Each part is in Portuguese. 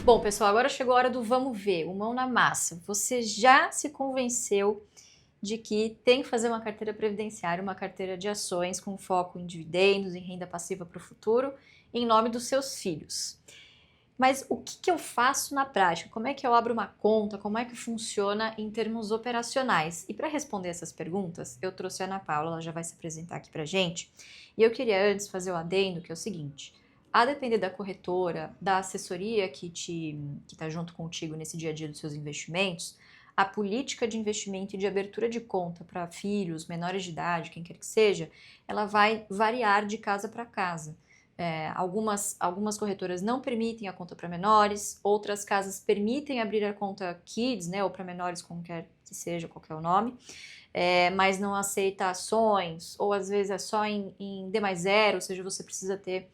Bom, pessoal, agora chegou a hora do vamos ver, o mão na massa. Você já se convenceu de que tem que fazer uma carteira previdenciária, uma carteira de ações com foco em dividendos, em renda passiva para o futuro, em nome dos seus filhos. Mas o que eu faço na prática? Como é que eu abro uma conta? Como é que funciona em termos operacionais? E para responder essas perguntas, eu trouxe a Ana Paula, ela já vai se apresentar aqui para gente. E eu queria antes fazer o adendo, que é o seguinte: a depender da corretora, da assessoria que está junto contigo nesse dia a dia dos seus investimentos, a política de investimento e de abertura de conta para filhos, menores de idade, quem quer que seja, ela vai variar de casa para casa. Algumas corretoras não permitem a conta para menores, outras casas permitem abrir a conta Kids, né, ou para menores, como quer que seja, qual que é o nome, mas não aceita ações, ou às vezes é só em D mais zero, ou seja, você precisa ter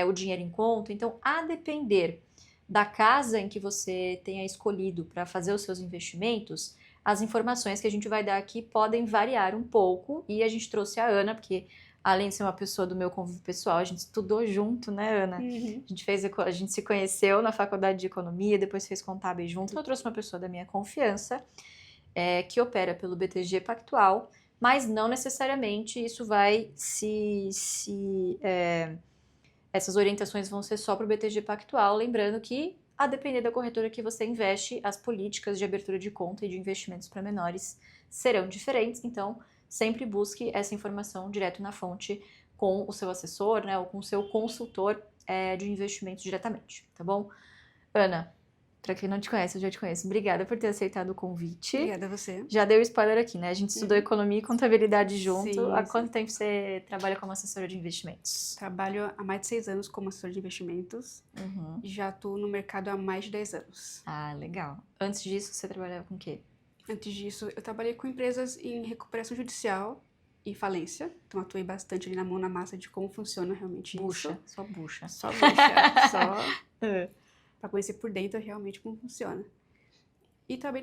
o dinheiro em conta. Então, a depender da casa em que você tenha escolhido para fazer os seus investimentos, as informações que a gente vai dar aqui podem variar um pouco, e a gente trouxe a Ana, porque além de ser uma pessoa do meu convívio pessoal, a gente estudou junto, né, Ana? Uhum. A gente se conheceu na faculdade de economia, depois fez contábeis junto. Eu trouxe uma pessoa da minha confiança, que opera pelo BTG Pactual, mas não necessariamente isso vai essas orientações vão ser só para o BTG Pactual, lembrando que, a depender da corretora que você investe, as políticas de abertura de conta e de investimentos para menores serão diferentes, então sempre busque essa informação direto na fonte com o seu assessor, né, ou com o seu consultor de investimentos diretamente, tá bom? Ana, para quem não te conhece, eu já te conheço. Obrigada por ter aceitado o convite. Obrigada a você. Já deu spoiler aqui, né? A gente estudou economia e contabilidade junto. Sim, Há sim. quanto tempo você trabalha como assessora de investimentos? Trabalho há mais de 6 anos como assessor de investimentos Uhum. e já atuo no mercado há mais de 10 anos. Ah, legal. Antes disso, você trabalhava com o quê? Antes disso, eu trabalhei com empresas em recuperação judicial e falência, então atuei bastante ali na mão na massa de como funciona realmente Bucha, isso. só bucha. Só bucha, só É. para conhecer por dentro realmente como funciona. E também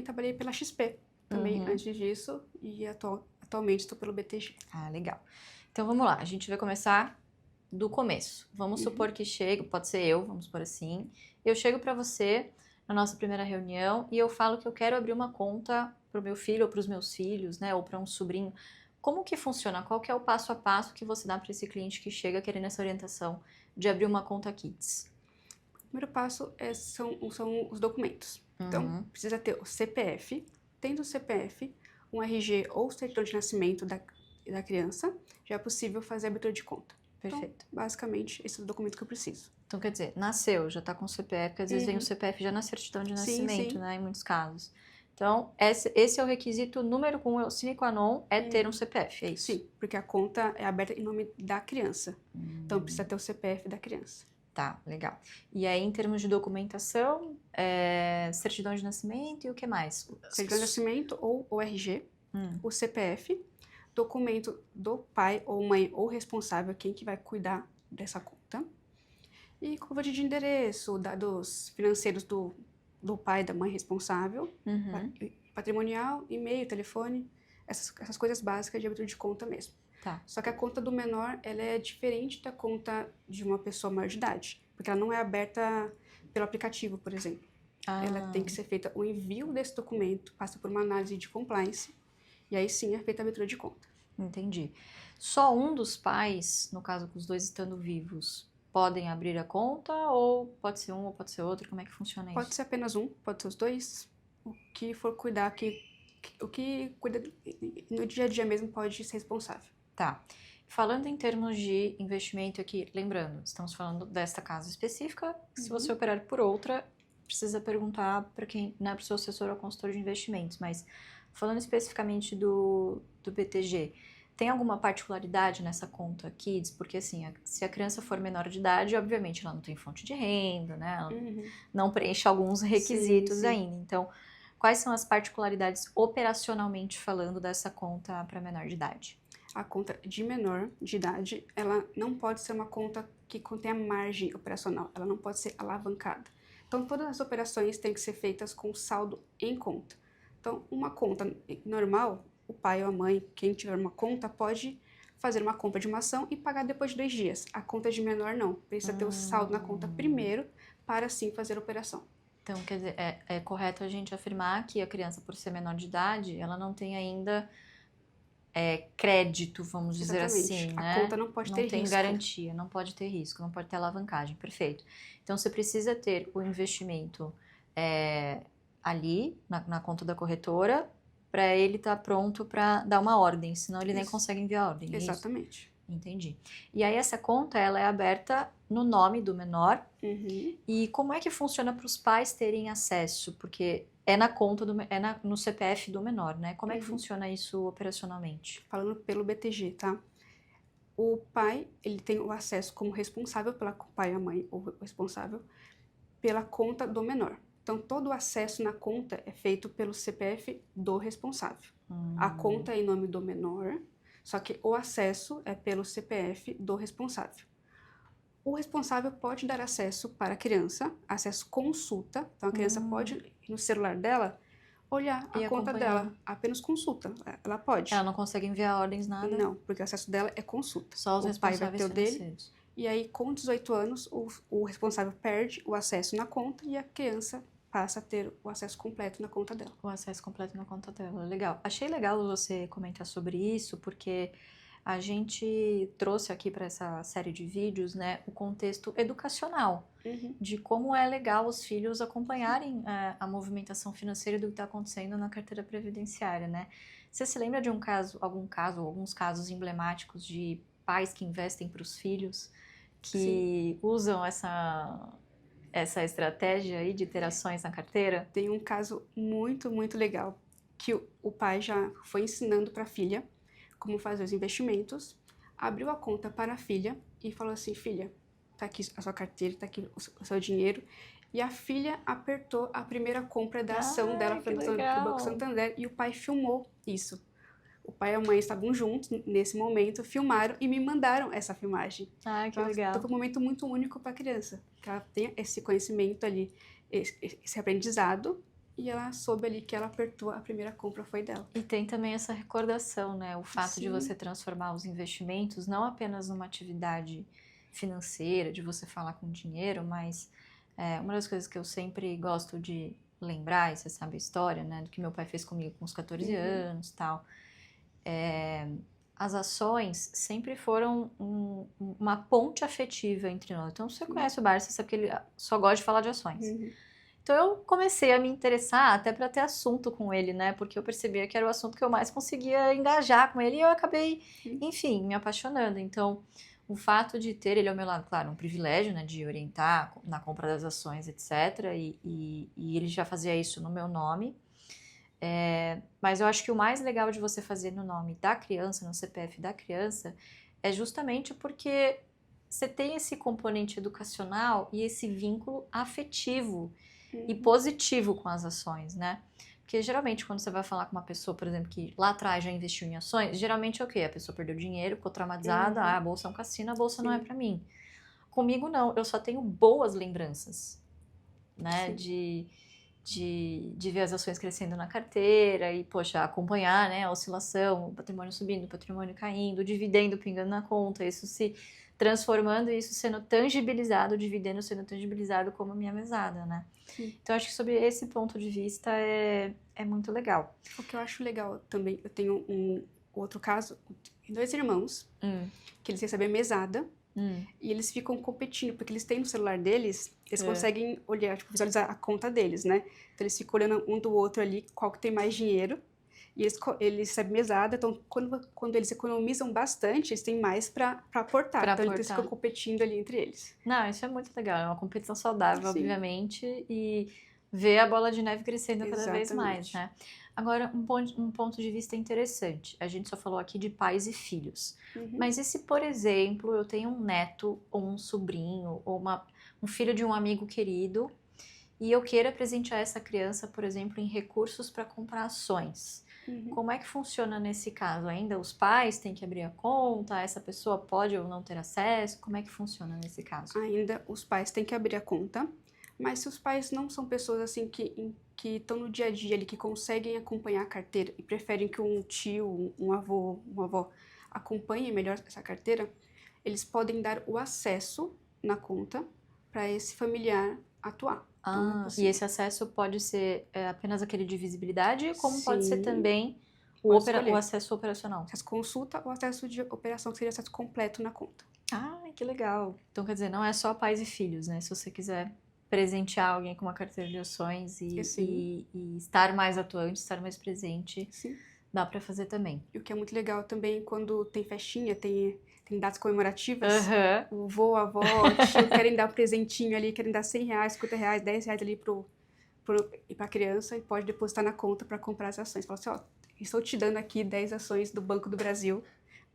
trabalhei pela XP, também Uhum. antes disso, e atualmente estou pelo BTG. Ah, legal. Então vamos lá, a gente vai começar do começo. Vamos supor que chego, pode ser eu, vamos supor assim. Eu chego para você na nossa primeira reunião e eu falo que eu quero abrir uma conta para o meu filho ou para os meus filhos, né, ou para um sobrinho. Como que funciona? Qual que é o passo a passo que você dá para esse cliente que chega querendo essa orientação de abrir uma conta Kids? O primeiro passo são os documentos. Então, precisa ter o CPF. Tendo o CPF, um RG ou certidão de nascimento da criança, já é possível fazer a abertura de conta. Perfeito. Então, basicamente, esse é o documento que eu preciso. Então, quer dizer, nasceu, já tá com o CPF, porque às vezes vem o CPF já na certidão de Sim, nascimento, sim. né, em muitos casos. Então, esse é o requisito número 1, o sine qua non, é ter um CPF, é isso? Sim, porque a conta é aberta em nome da criança. Então, precisa ter o CPF da criança. Tá, legal. E aí, em termos de documentação, certidão de nascimento e o que mais? Certidão de nascimento ou o RG, o CPF, documento do pai ou mãe ou responsável, quem que vai cuidar dessa conta. E comprovante de endereço, dados financeiros do pai e da mãe responsável, patrimonial, e-mail, telefone, essas coisas básicas de abertura de conta mesmo. Tá. Só que a conta do menor, ela é diferente da conta de uma pessoa maior de idade, porque ela não é aberta pelo aplicativo, por exemplo. Ela tem que ser feita o envio desse documento, passa por uma análise de compliance, e aí sim é feita a abertura de conta. Entendi. Só um dos pais, no caso com os dois estando vivos, podem abrir a conta, ou pode ser um ou pode ser outro? Como é que funciona isso? Pode ser apenas um, pode ser os dois. O que for cuidar, o que cuida no dia a dia mesmo pode ser responsável. Tá. Falando em termos de investimento aqui, lembrando, estamos falando desta casa específica. Se você operar por outra, precisa perguntar para quem, né, para o seu assessor ou consultor de investimentos. Mas falando especificamente do BTG, tem alguma particularidade nessa conta Kids? Porque assim, se a criança for menor de idade, obviamente ela não tem fonte de renda, né? Ela não preenche alguns requisitos ainda. Então, quais são as particularidades operacionalmente falando dessa conta para menor de idade? A conta de menor de idade, ela não pode ser uma conta que contenha margem operacional, ela não pode ser alavancada. Então, todas as operações têm que ser feitas com saldo em conta. Então, uma conta normal, o pai ou a mãe, quem tiver uma conta, pode fazer uma compra de uma ação e pagar depois de 2 dias. A conta de menor não, precisa ter o saldo na conta primeiro para sim fazer a operação. Então, quer dizer, é correto a gente afirmar que a criança, por ser menor de idade, ela não tem ainda crédito, vamos dizer Exatamente. assim, A né? conta não pode ter Não tem risco. garantia, não pode ter risco, não pode ter alavancagem, perfeito. Então, você precisa ter o investimento ali, na conta da corretora, para ele estar pronto para dar uma ordem, senão ele nem Isso. consegue enviar a ordem, é isso? Exatamente. Entendi. E aí essa conta, ela é aberta no nome do menor. Uhum. E como é que funciona para os pais terem acesso? Porque é na conta no CPF do menor, né? Como é que funciona isso operacionalmente? Falando pelo BTG, tá? O pai, ele tem o acesso como responsável pela pai e a mãe, ou responsável pela conta do menor. Então, todo o acesso na conta é feito pelo CPF do responsável. A conta é em nome do menor, só que o acesso é pelo CPF do responsável. O responsável pode dar acesso para a criança, acesso consulta. Então, a criança pode, no celular dela, olhar a E conta acompanhar. dela. Apenas consulta. Ela pode. Ela não consegue enviar ordens, nada? Não, porque o acesso dela é consulta. Só os O pai vai responsáveis ter o dele. financeiros. E aí, com 18 anos, o responsável perde o acesso na conta e a criança passa a ter o acesso completo na conta dela. O acesso completo na conta dela, legal. Achei legal você comentar sobre isso, porque a gente trouxe aqui para essa série de vídeos, né, o contexto educacional, de como é legal os filhos acompanharem a movimentação financeira do que está acontecendo na carteira previdenciária, né? Você se lembra de alguns casos emblemáticos de pais que investem para os filhos, que usam essa estratégia aí de ter ações na carteira? Tem um caso muito, muito legal, que o pai já foi ensinando para a filha como fazer os investimentos, abriu a conta para a filha e falou assim, filha, tá aqui a sua carteira, tá aqui o seu dinheiro. E a filha apertou a primeira compra da ação dela para o Banco Santander e o pai filmou isso. O pai e a mãe estavam juntos nesse momento, filmaram e me mandaram essa filmagem. Ah, que legal. Então foi um momento muito único para a criança, que ela tenha esse conhecimento ali, esse aprendizado, e ela soube ali que ela apertou, a primeira compra foi dela. E tem também essa recordação, né? O fato de você transformar os investimentos não apenas numa atividade financeira, de você falar com dinheiro, mas uma das coisas que eu sempre gosto de lembrar, e você sabe a história, né? Do que meu pai fez comigo com os 14 anos e tal. As ações sempre foram uma ponte afetiva entre nós. Então, você conhece o Bar, você sabe que ele só gosta de falar de ações. Então, eu comecei a me interessar até para ter assunto com ele, né? Porque eu percebia que era o assunto que eu mais conseguia engajar com ele e eu acabei, enfim, me apaixonando. Então, o fato de ter ele ao meu lado, claro, um privilégio, né? De orientar na compra das ações, etc. E ele já fazia isso no meu nome. Mas eu acho que o mais legal de você fazer no nome da criança, no CPF da criança, é justamente porque você tem esse componente educacional e esse vínculo afetivo e positivo com as ações, né? Porque geralmente quando você vai falar com uma pessoa, por exemplo, que lá atrás já investiu em ações, geralmente é o quê? A pessoa perdeu dinheiro, ficou traumatizada, a bolsa é um cassino, a bolsa não é pra mim. Comigo não, eu só tenho boas lembranças, né? De ver as ações crescendo na carteira e, poxa, acompanhar, né, a oscilação, o patrimônio subindo, o patrimônio caindo, o dividendo pingando na conta, isso se transformando e isso sendo tangibilizado, o dividendo sendo tangibilizado como minha mesada, né? Então, acho que sobre esse ponto de vista é muito legal. O que eu acho legal também, eu tenho um outro caso, 2 irmãos, que eles recebem mesada, e eles ficam competindo, porque eles têm no celular deles, eles conseguem olhar, tipo, visualizar a conta deles, né? Então eles ficam olhando um do outro ali, qual que tem mais dinheiro, e eles recebem mesada, então quando eles economizam bastante, eles têm mais para aportar. Então eles ficam competindo ali entre eles. Não, isso é muito legal, é uma competição saudável, obviamente, e ver a bola de neve crescendo cada vez mais, né? Agora, um ponto de vista interessante. A gente só falou aqui de pais e filhos. Mas e se, por exemplo, eu tenho um neto ou um sobrinho ou um filho de um amigo querido e eu queira presentear essa criança, por exemplo, em recursos para comprar ações? Como é que funciona nesse caso? Ainda os pais têm que abrir a conta? Essa pessoa pode ou não ter acesso? Como é que funciona nesse caso? Ainda os pais têm que abrir a conta. Mas se os pais não são pessoas assim que estão no dia a dia ali, que conseguem acompanhar a carteira e preferem que um tio, um avô, uma avó acompanhem melhor essa carteira, eles podem dar o acesso na conta para esse familiar atuar. E esse acesso pode ser apenas aquele de visibilidade, como pode ser Sim. também o acesso operacional? Acesso consulta ou acesso de operação, que seria acesso completo na conta. Que legal. Então, quer dizer, não é só pais e filhos, né? Se você quiser presentear alguém com uma carteira de ações e estar mais atuante, estar mais presente, Sim. dá para fazer também. E o que é muito legal também, quando tem festinha, tem datas comemorativas, Uhum. o vô, a avó, o tio querem dar um presentinho ali, querem dar R$100, R$50, R$10 ali pra criança e pode depositar na conta para comprar as ações. Fala assim, ó, estou te dando aqui 10 ações do Banco do Brasil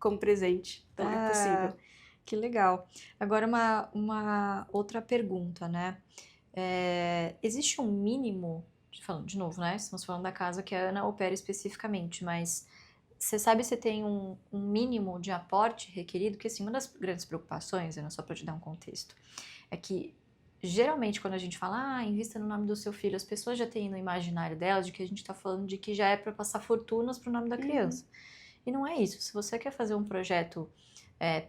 como presente. Então é possível. Que legal. Agora uma outra pergunta, né? Existe um mínimo, falando de novo, né? Estamos falando da casa que a Ana opera especificamente, mas você sabe se tem um mínimo de aporte requerido? Porque assim, uma das grandes preocupações, Ana, só para te dar um contexto, é que geralmente quando a gente fala, invista no nome do seu filho, as pessoas já têm no imaginário delas de que a gente está falando de que já é para passar fortunas para o nome da criança. E não é isso. Se você quer fazer um projeto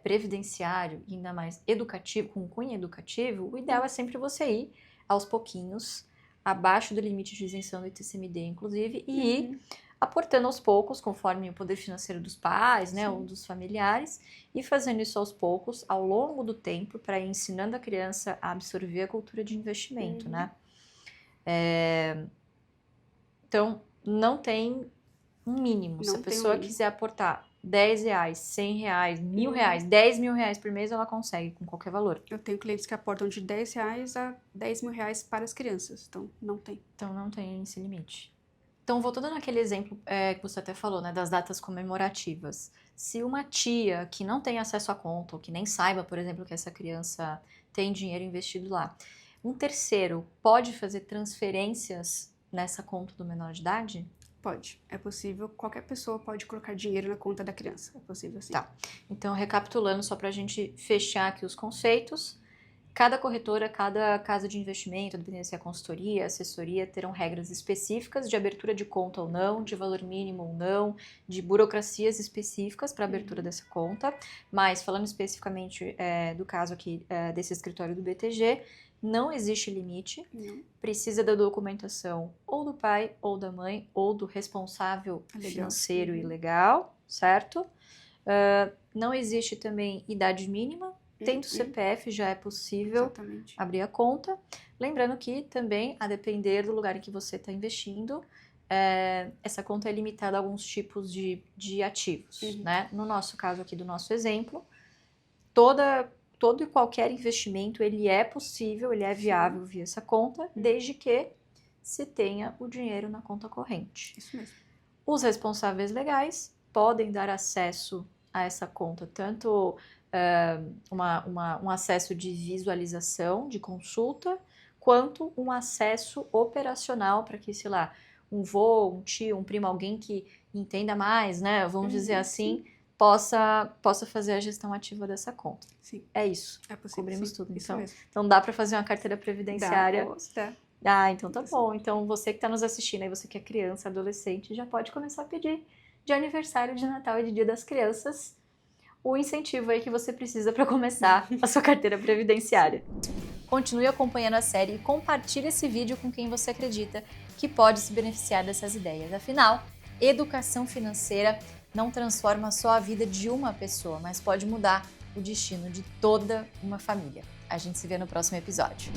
previdenciário, ainda mais educativo, com cunho educativo, o ideal é sempre você ir aos pouquinhos, abaixo do limite de isenção do ITCMD, inclusive, e ir aportando aos poucos, conforme o poder financeiro dos pais, né, ou dos familiares, e fazendo isso aos poucos, ao longo do tempo, para ir ensinando a criança a absorver a cultura de investimento, né? Então, não tem um mínimo. Se a pessoa quiser aportar R$10, R$100, R$1.000, R$10.000 por mês, ela consegue com qualquer valor. Eu tenho clientes que aportam de R$10 a R$10.000 para as crianças, então não tem. Então não tem esse limite. Então, voltando naquele exemplo que você até falou, né, das datas comemorativas. Se uma tia que não tem acesso à conta, ou que nem saiba, por exemplo, que essa criança tem dinheiro investido lá, um terceiro pode fazer transferências nessa conta do menor de idade? Pode, é possível. Qualquer pessoa pode colocar dinheiro na conta da criança, é possível sim. Tá, então recapitulando só para a gente fechar aqui os conceitos, cada corretora, cada casa de investimento, dependendo se é consultoria, assessoria, terão regras específicas de abertura de conta ou não, de valor mínimo ou não, de burocracias específicas para abertura dessa conta, mas falando especificamente do caso aqui desse escritório do BTG, não existe limite, precisa da documentação ou do pai, ou da mãe, ou do responsável financeiro e legal, certo? Não existe também idade mínima, tendo CPF já é possível abrir a conta. Lembrando que também, a depender do lugar em que você está investindo, essa conta é limitada a alguns tipos de ativos, né? No nosso caso aqui do nosso exemplo, todo e qualquer investimento, ele é possível, ele é viável via essa conta, desde que se tenha o dinheiro na conta corrente. Isso mesmo. Os responsáveis legais podem dar acesso a essa conta, tanto um acesso de visualização, de consulta, quanto um acesso operacional para que, sei lá, um vô, um tio, um primo, alguém que entenda mais, né, vamos dizer assim, possa fazer a gestão ativa dessa conta. Sim. É isso. É possível. Cobrimos sim, tudo. Isso mesmo. Então dá para fazer uma carteira previdenciária. Dá. Então tá bom. Então você que está nos assistindo aí, você que é criança, adolescente, já pode começar a pedir de aniversário de Natal e de Dia das Crianças o incentivo aí que você precisa para começar a sua carteira previdenciária. Continue acompanhando a série e compartilhe esse vídeo com quem você acredita que pode se beneficiar dessas ideias. Afinal, educação financeira não transforma só a vida de uma pessoa, mas pode mudar o destino de toda uma família. A gente se vê no próximo episódio.